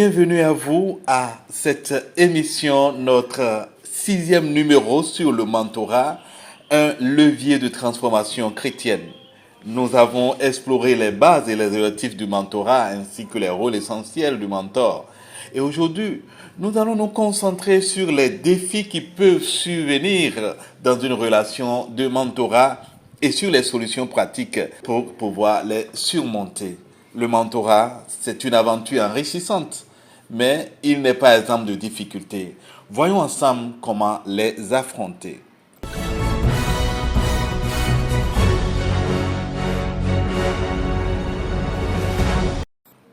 bienvenue à vous à cette émission, notre 6e numéro sur le mentorat, un levier de transformation chrétienne. Nous avons exploré les bases et les objectifs du mentorat ainsi que les rôles essentiels du mentor. Et aujourd'hui, nous allons nous concentrer sur les défis qui peuvent survenir dans une relation de mentorat et sur les solutions pratiques pour pouvoir les surmonter. Le mentorat, c'est une aventure enrichissante, mais il n'est pas exempt de difficultés. Voyons ensemble comment les affronter.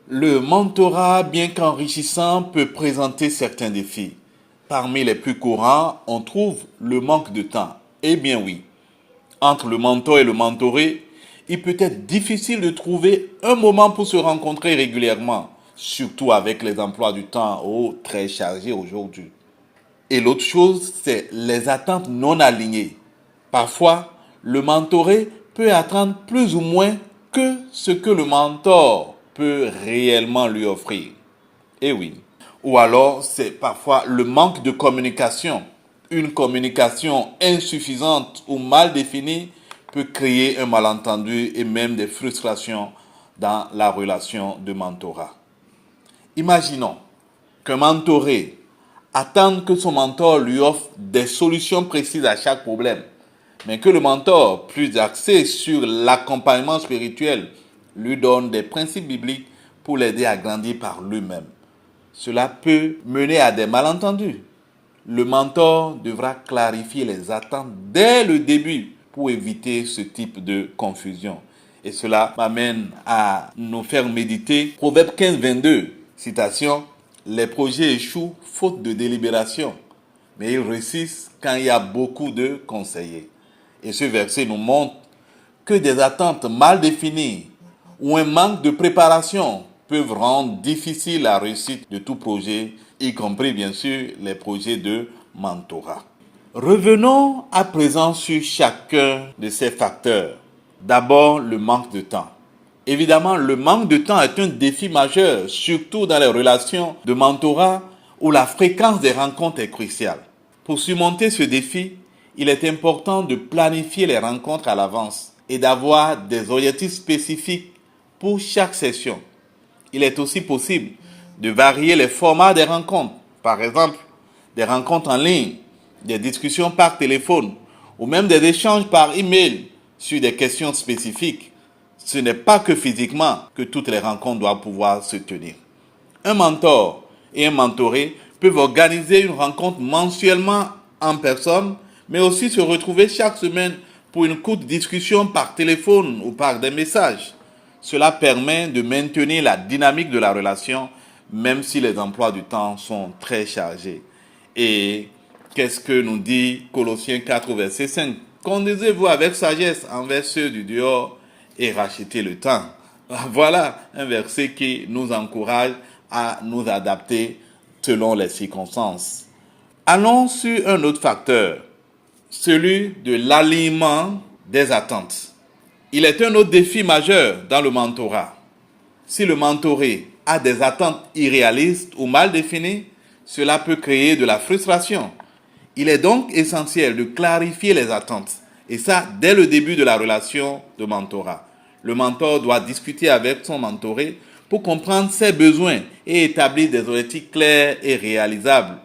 Le mentorat, bien qu'enrichissant, peut présenter certains défis. Parmi les plus courants, on trouve le manque de temps. Eh bien oui, entre le mentor et le mentoré, il peut être difficile de trouver un moment pour se rencontrer régulièrement, surtout avec les emplois du temps très chargés aujourd'hui. Et l'autre chose, c'est les attentes non alignées. Parfois, le mentoré peut attendre plus ou moins que ce que le mentor peut réellement lui offrir. Et oui. Ou alors, c'est parfois le manque de communication. Une communication insuffisante ou mal définie peut créer un malentendu et même des frustrations dans la relation de mentorat. Imaginons qu'un mentoré attende que son mentor lui offre des solutions précises à chaque problème, mais que le mentor, plus axé sur l'accompagnement spirituel, lui donne des principes bibliques pour l'aider à grandir par lui-même. Cela peut mener à des malentendus. Le mentor devra clarifier les attentes dès le début pour éviter ce type de confusion. Et cela m'amène à nous faire méditer Proverbe 15, 22. Citation: les projets échouent faute de délibération, mais ils réussissent quand il y a beaucoup de conseillers. Et ce verset nous montre que des attentes mal définies ou un manque de préparation peuvent rendre difficile la réussite de tout projet, y compris bien sûr les projets de mentorat. Revenons à présent sur chacun de ces facteurs. D'abord, le manque de temps. Évidemment, le manque de temps est un défi majeur, surtout dans les relations de mentorat où la fréquence des rencontres est cruciale. Pour surmonter ce défi, il est important de planifier les rencontres à l'avance et d'avoir des objectifs spécifiques pour chaque session. Il est aussi possible de varier les formats des rencontres. Par exemple, des rencontres en ligne, des discussions par téléphone ou même des échanges par email sur des questions spécifiques. Ce n'est pas que physiquement que toutes les rencontres doivent pouvoir se tenir. Un mentor et un mentoré peuvent organiser une rencontre mensuellement en personne, mais aussi se retrouver chaque semaine pour une courte discussion par téléphone ou par des messages. Cela permet de maintenir la dynamique de la relation, même si les emplois du temps sont très chargés. Et qu'est-ce que nous dit Colossiens 4, verset 5 ? Conduisez-vous avec sagesse envers ceux du dehors et rachetez le temps. Voilà un verset qui nous encourage à nous adapter selon les circonstances. Allons sur un autre facteur, celui de l'alignement des attentes. Il est un autre défi majeur dans le mentorat. Si le mentoré a des attentes irréalistes ou mal définies, cela peut créer de la frustration. Il est donc essentiel de clarifier les attentes, et ça dès le début de la relation de mentorat. Le mentor doit discuter avec son mentoré pour comprendre ses besoins et établir des objectifs clairs et réalisables.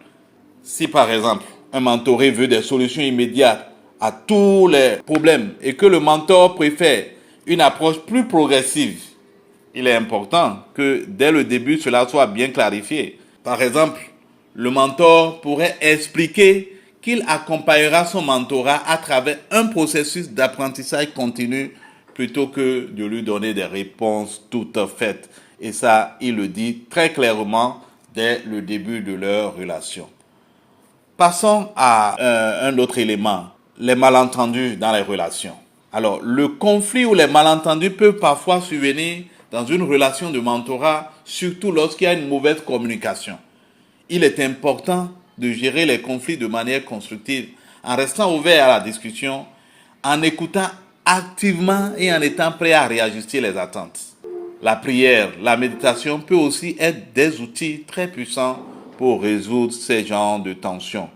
Si par exemple, un mentoré veut des solutions immédiates à tous les problèmes et que le mentor préfère une approche plus progressive, il est important que dès le début, cela soit bien clarifié. Par exemple, le mentor pourrait expliquer qu'il accompagnera son mentorat à travers un processus d'apprentissage continu plutôt que de lui donner des réponses toutes faites. Et ça, il le dit très clairement dès le début de leur relation. Passons à un autre élément, les malentendus dans les relations. Alors, le conflit ou les malentendus peuvent parfois survenir dans une relation de mentorat, surtout lorsqu'il y a une mauvaise communication. Il est important de gérer les conflits de manière constructive, en restant ouvert à la discussion, en écoutant activement et en étant prêt à réajuster les attentes. La prière, la méditation peut aussi être des outils très puissants pour résoudre ces genres de tensions.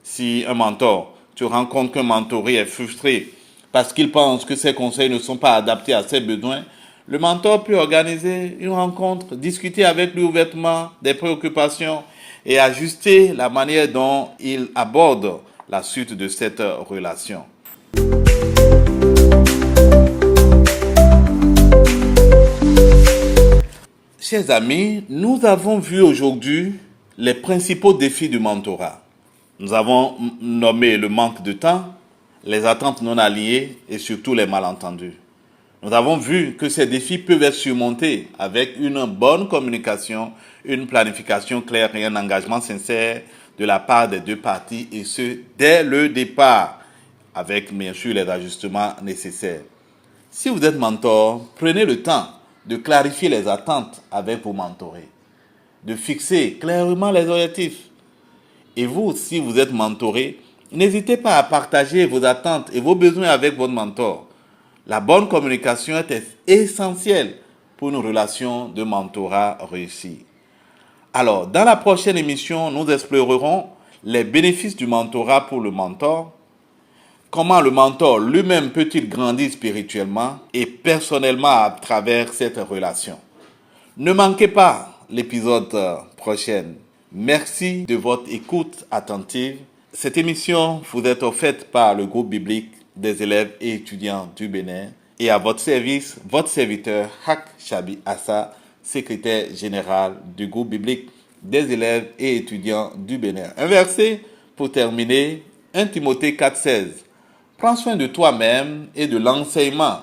Si un mentor, tu rends compte qu'un mentoré est frustré parce qu'il pense que ses conseils ne sont pas adaptés à ses besoins, le mentor peut organiser une rencontre, discuter avec lui ouvertement des préoccupations et ajuster la manière dont il aborde la suite de cette relation. Chers amis, nous avons vu aujourd'hui les principaux défis du mentorat. Nous avons nommé le manque de temps, les attentes non alignées et surtout les malentendus. Nous avons vu que ces défis peuvent être surmontés avec une bonne communication, une planification claire et un engagement sincère de la part des deux parties et ce, dès le départ, avec bien sûr les ajustements nécessaires. Si vous êtes mentor, prenez le temps de clarifier les attentes avec vos mentorés, de fixer clairement les objectifs. Et vous, si vous êtes mentoré, n'hésitez pas à partager vos attentes et vos besoins avec votre mentor. La bonne communication est essentielle pour une relation de mentorat réussie. Alors, dans la prochaine émission, nous explorerons les bénéfices du mentorat pour le mentor, comment le mentor lui-même peut-il grandir spirituellement et personnellement à travers cette relation. Ne manquez pas l'épisode prochain. Merci de votre écoute attentive. Cette émission vous est offerte par le groupe biblique des élèves et étudiants du Bénin et à votre service, votre serviteur Hak Chabi Assa, secrétaire général du groupe biblique des élèves et étudiants du Bénin. Un verset pour terminer, 1 Timothée 4,16. Prends soin de toi-même et de l'enseignement.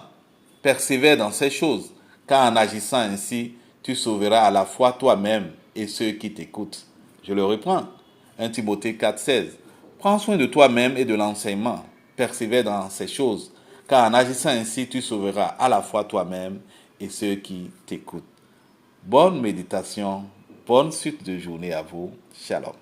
Persévère dans ces choses, car en agissant ainsi, tu sauveras à la fois toi-même et ceux qui t'écoutent. Je le reprends. 1 Timothée 4,16. Prends soin de toi-même et de l'enseignement. Persévère dans ces choses, car en agissant ainsi, tu sauveras à la fois toi-même et ceux qui t'écoutent. Bonne méditation, bonne suite de journée à vous. Shalom.